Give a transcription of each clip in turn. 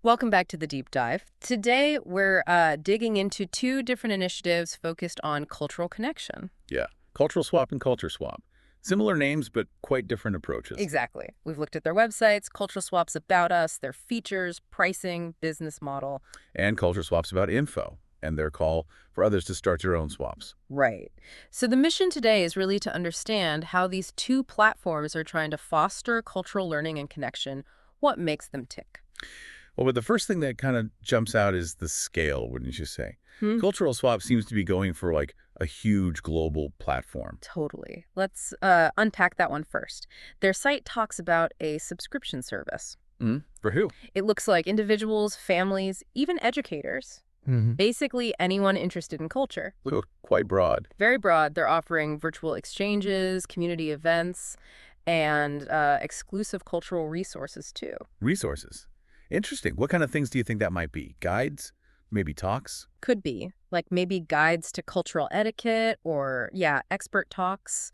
Welcome back to the deep dive. Today, we're digging into two different initiatives focused on cultural connection. Yeah. CultureSwap and CultureSwap. Similar names, but quite different approaches. Exactly. We've looked at their websites, Cultural Swap's about us, their features, pricing, business model. And CultureSwap's about info and their call for others to start their own swaps. Right. So the mission today is really to understand how these two platforms are trying to foster cultural learning and connection, what makes them tick. Well, but the first thing that kind of jumps out is the scale, wouldn't you say? Hmm? Cultural Swap seems to be going for like a huge global platform. Totally. Let's unpack that one first. Their site talks about a subscription service. For who? It looks like individuals, families, even educators, basically anyone interested in culture. Ooh, quite broad. Very broad. They're offering virtual exchanges, community events, and exclusive cultural resources, too. Resources. Interesting. What kind of things do you think that might be? Guides? Maybe talks? Could be, like maybe guides to cultural etiquette or, yeah, expert talks.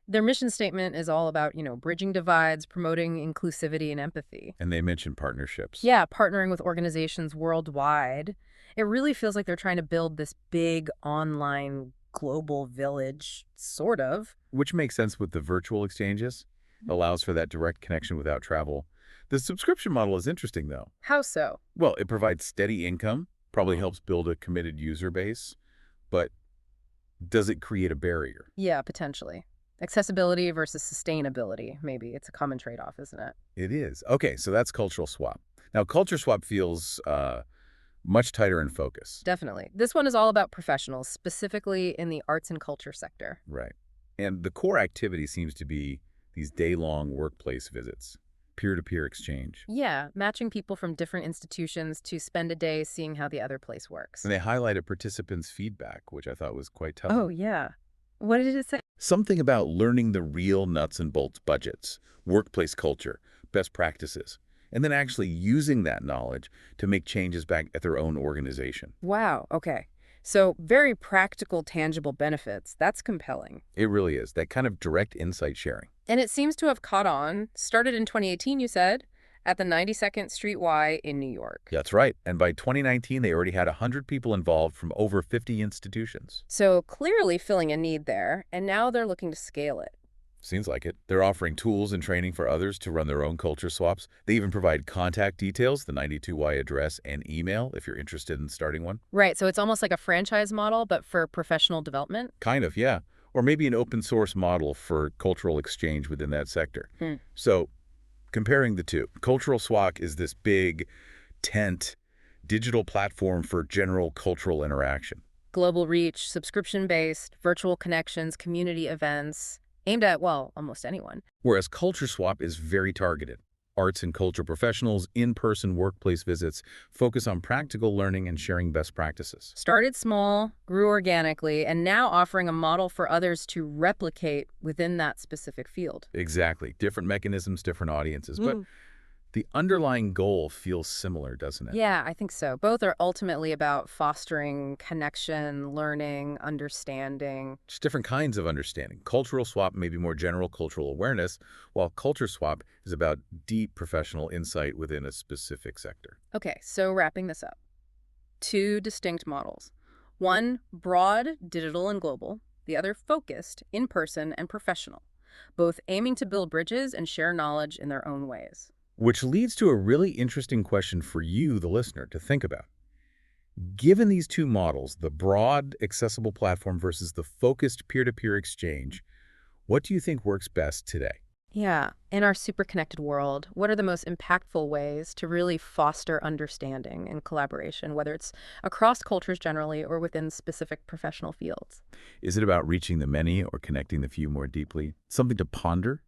Their mission statement is all about, bridging divides, promoting inclusivity and empathy. And they mentioned partnerships. Yeah, partnering with organizations worldwide. It really feels like they're trying to build this big online global village, sort of. Which makes sense with the virtual exchanges. Allows for that direct connection without travel. The subscription model is interesting, though. How so? Well, it provides steady income, probably helps build a committed user base, but does it create a barrier? Yeah, potentially. Accessibility versus sustainability, maybe. It's a common trade-off, isn't it? It is. Okay, so that's Cultural Swap. Now, Culture Swap feels much tighter in focus. Definitely. This one is all about professionals, specifically in the arts and culture sector. Right. And the core activity seems to be these day-long workplace visits, peer-to-peer exchange. Yeah, matching people from different institutions to spend a day seeing how the other place works. And they highlighted participants' feedback, which I thought was quite telling. Oh, yeah. What did it say? Something about learning the real nuts and bolts budgets, workplace culture, best practices, and then actually using that knowledge to make changes back at their own organization. Wow, okay. So very practical, tangible benefits. That's compelling. It really is, that kind of direct insight sharing. And it seems to have caught on. Started in 2018, you said, at the 92nd Street Y in New York. That's right. And by 2019, they already had 100 people involved from over 50 institutions. So clearly filling a need there, and now they're looking to scale it. Seems like it. They're offering tools and training for others to run their own culture swaps. They even provide contact details, the 92Y address, and email if you're interested in starting one. Right, so it's almost like a franchise model, but for professional development? Kind of, yeah. Or maybe an open source model for cultural exchange within that sector. So comparing the two, Cultural Swap is this big tent digital platform for general cultural interaction. Global reach, subscription-based, virtual connections, community events, aimed at, well, almost anyone. Whereas Culture Swap is very targeted. Arts and culture professionals, in-person workplace visits, focus on practical learning and sharing best practices. Started small, grew organically, and now offering a model for others to replicate within that specific field. Exactly. Different mechanisms, different audiences. But the underlying goal feels similar, doesn't it? Yeah, I think so. Both are ultimately about fostering connection, learning, understanding. Just different kinds of understanding. Cultural Swap may be more general cultural awareness, while Culture Swap is about deep professional insight within a specific sector. Okay, so wrapping this up. Two distinct models. One, broad, digital and global. The other, focused, in-person and professional. Both aiming to build bridges and share knowledge in their own ways. Which leads to a really interesting question for you, the listener, to think about. Given these two models, the broad, accessible platform versus the focused peer-to-peer exchange, what do you think works best today? Yeah, in our super connected world, what are the most impactful ways to really foster understanding and collaboration, whether it's across cultures generally or within specific professional fields? Is it about reaching the many or connecting the few more deeply? Something to ponder